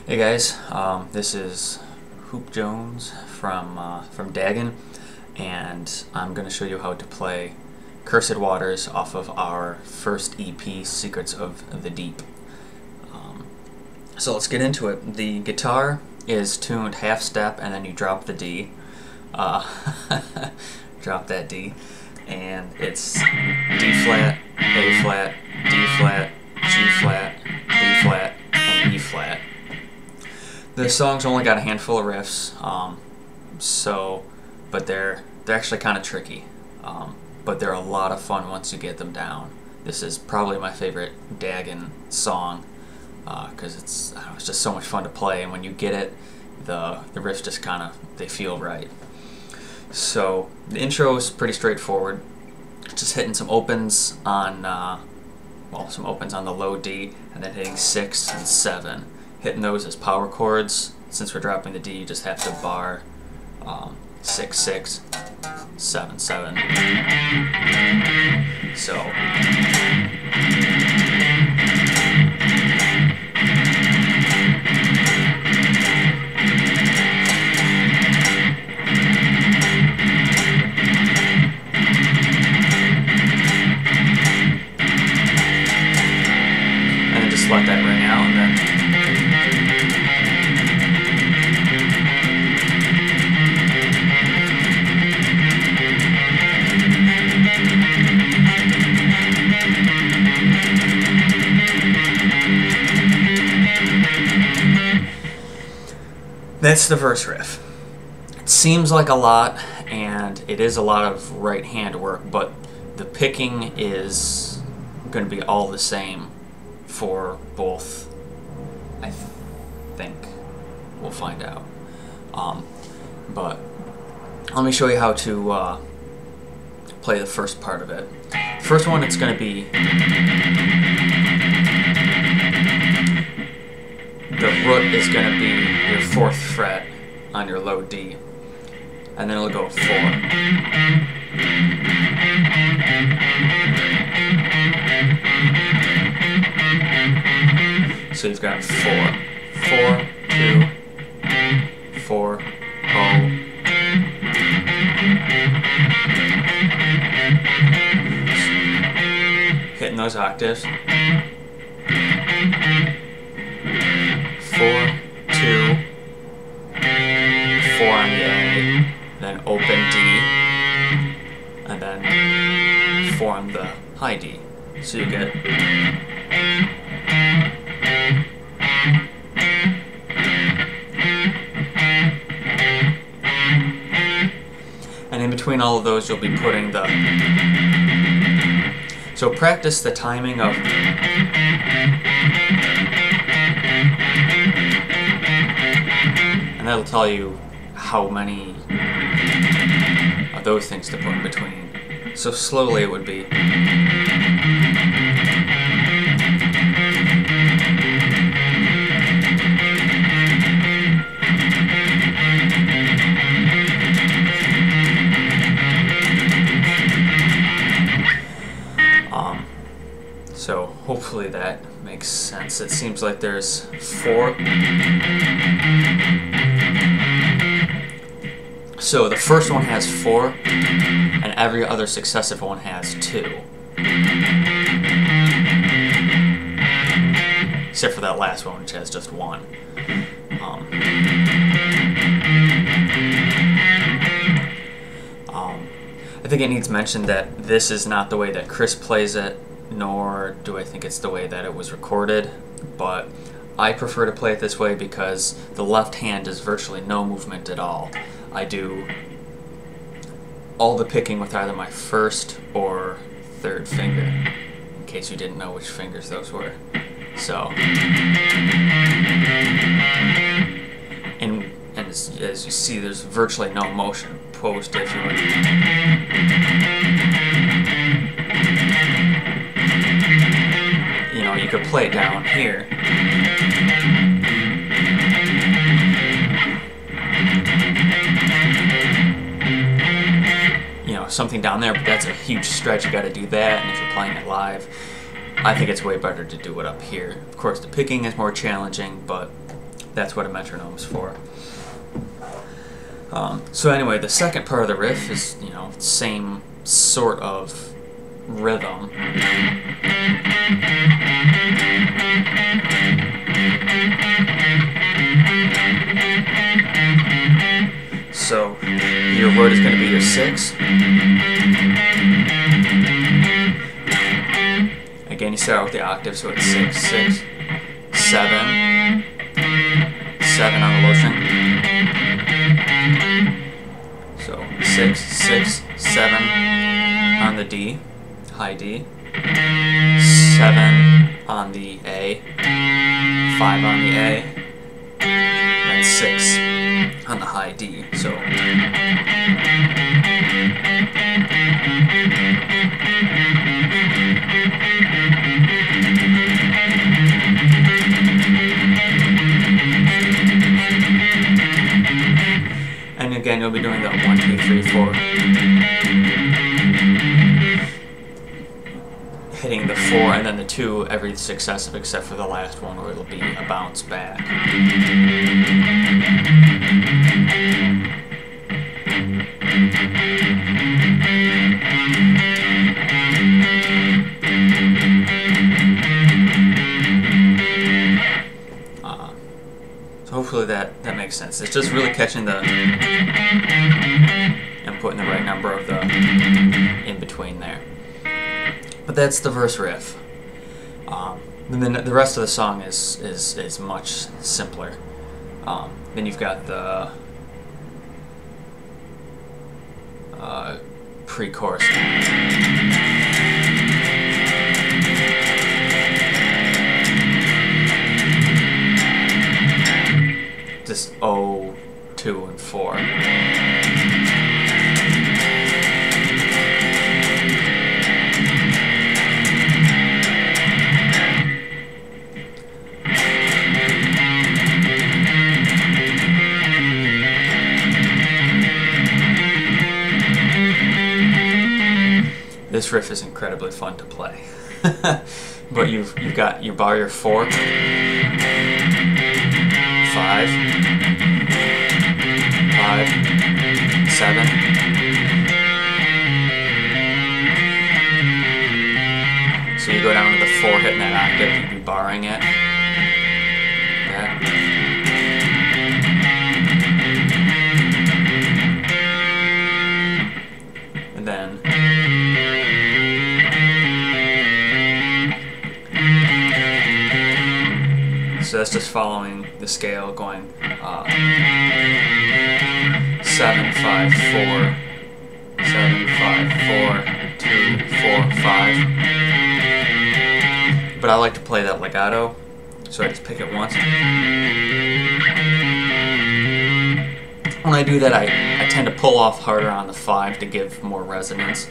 Hey guys, this is Hoop Jones from Dagon, and I'm going to show you how to play Cursed Waters off of our first EP, Secrets of the Deep. So let's get into it. The guitar is tuned half step, and then you drop the D. Drop that D, and it's D flat, A flat, D flat, G flat, B flat, and E flat. The song's only got a handful of riffs, but they're actually kind of tricky, but they're a lot of fun once you get them down. This is probably my favorite Dagon song because it's just so much fun to play, and when you get it, the riffs just they feel right. So the intro is pretty straightforward, just hitting some opens on the low D, and then hitting 6 and 7. Hitting those as power chords. Since we're dropping the D, you just have to bar 6 6 7 7. So and then just let that ring out, and then that's the verse riff. It seems like a lot, and it is a lot of right hand work, but the picking is going to be all the same for both. I think we'll find out. But let me show you how to play the first part of it. First one, it's going to be the root is going to be your 4th fret on your low D, and then it'll go 4. So you've got 4, 4, 2, 4, oh. Hitting those octaves. 4, 2, 4 on the A, then open D, and then 4 on the high D. So you get and in between all of those you'll be putting the, so practice the timing of and that'll tell you how many of those things to put in between. So slowly it would be so hopefully that makes sense. It seems like there's 4. So the first one has 4, and every other successive one has 2. Except for that last one, which has just 1. I think it needs mentioned that this is not the way that Chris plays it, nor do I think it's the way that it was recorded, but I prefer to play it this way because the left hand is virtually no movement at all. I do all the picking with either my 1st or 3rd finger, in case you didn't know which fingers those were. So, and as you see, there's virtually no motion opposed to if you were you could play it down here. Something down there, but that's a huge stretch. You got to do that, and if you're playing it live, I think it's way better to do it up here. Of course, the picking is more challenging, but that's what a metronome's for. So anyway, the second part of the riff is, you know, same sort of rhythm. So your word is going to be your 6. Again, you start with the octave, so it's 6, 6, 7, 7 on the low string. So 6, 6, 7 on the D, high D, 7 on the A, 5 on the A, and 6 on the high D. So and again, you'll be doing the 1, 2, 3, 4. Hitting the 4 and then the 2 every successive except for the last one where it'll be a bounce back. So hopefully that makes sense. It's just really catching the and putting the right number of the in between there. But that's the verse riff. And then the rest of the song is much simpler. Then you've got the pre-chorus. Just O, 2, and 4. This riff is incredibly fun to play. But you've got you bar your 4, 5, 5, 7. So you go down to the 4, hitting that octave, you'd be barring it. That. And then so that's just following the scale, going 7, 5, 4, 7, 5, 4, 2, 4, 5. But I like to play that legato, so I just pick it once. When I do that, I tend to pull off harder on the 5 to give more resonance.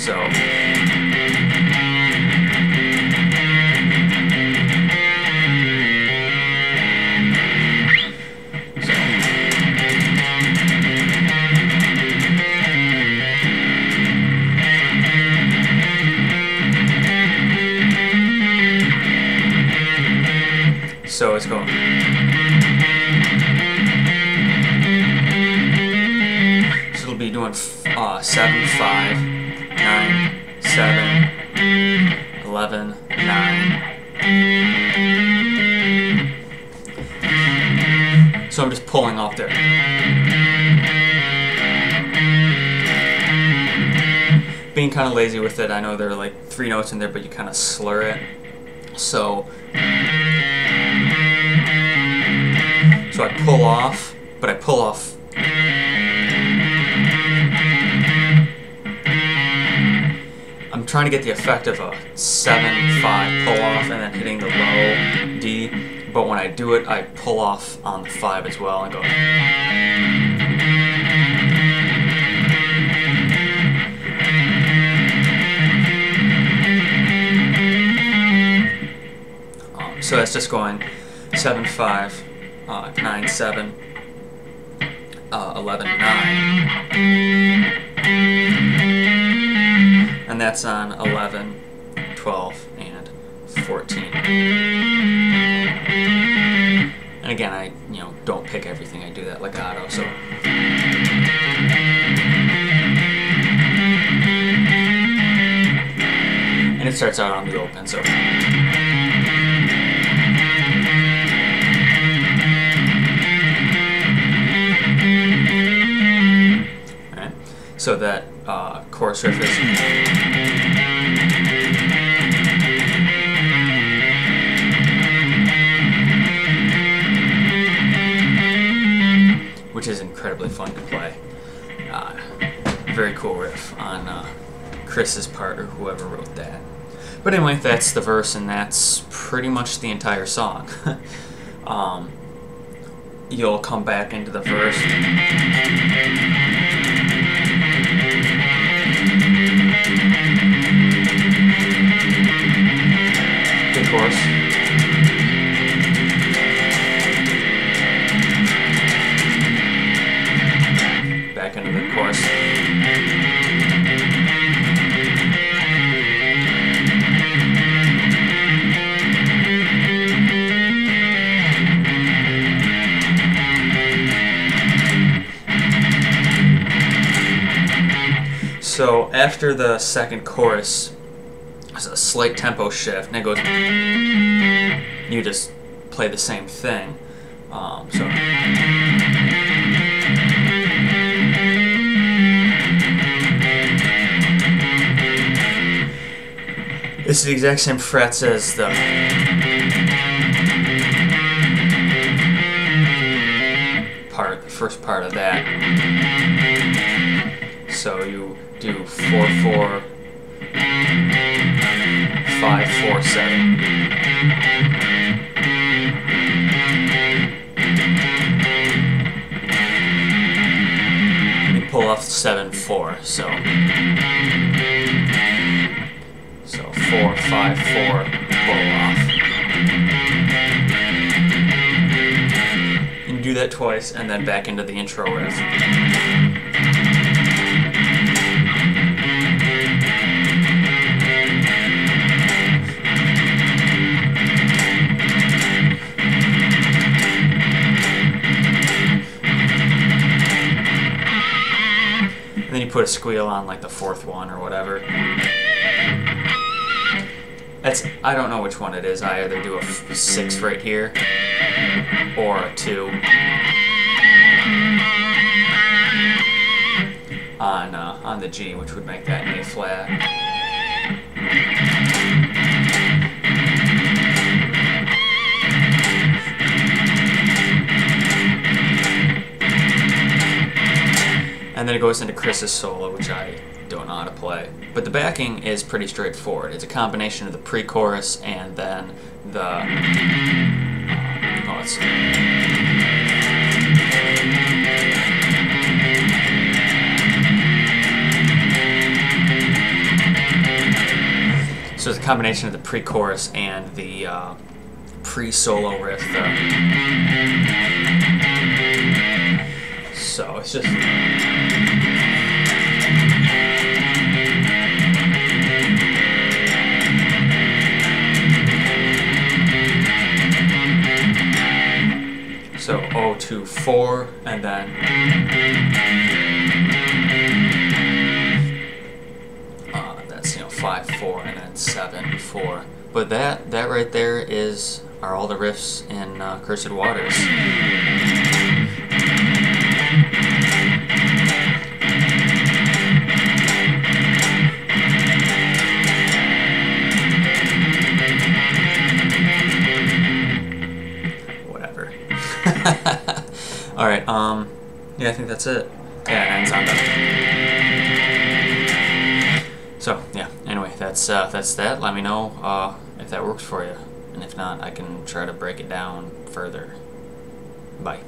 So. So it's going. So it'll be doing 7, 5, 9, 7, 11, 9. So I'm just pulling off there. Being kind of lazy with it. I know there are like 3 notes in there, but you kind of slur it. So I pull off, but I pull off. I'm trying to get the effect of a 7, 5 pull off and then hitting the low D, but when I do it, I pull off on the 5 as well and go. So that's just going 7, 5. 9, 7, 11, 9. And that's on 11, 12, and 14. And again, I don't pick everything. I do that legato. So. And it starts out on the open, so. Alright, so that chorus riff is. Which is incredibly fun to play. Very cool riff on Chris's part, or whoever wrote that. But anyway, that's the verse, and that's pretty much the entire song. You'll come back into the verse. The chorus. Back into the chorus. So after the second chorus, there's a slight tempo shift, and it goes. You just play the same thing. So. It's the exact same frets as the. The first part of that. So you do 4/4, 5/4/7. You pull off 7/4, so 4/5/4, pull off. You do that twice, and then back into the intro riff. And then you put a squeal on like the fourth one or whatever. I don't know which one it is. I either do a 6 right here or a 2 on the G, which would make that an A flat. And then it goes into Chris's solo, which I don't know how to play. But the backing is pretty straightforward. It's a combination of the pre-chorus and then the... let's see. So it's a combination of the pre-chorus and the pre-solo riff. So it's just... So 0-2-4, and then that's 5-4, and then 7-4. But that right there are all the riffs in Curesed Waters. Alright, yeah, I think that's it. Yeah, it ends on that. So, yeah, anyway, that's that. Let me know if that works for you. And if not, I can try to break it down further. Bye.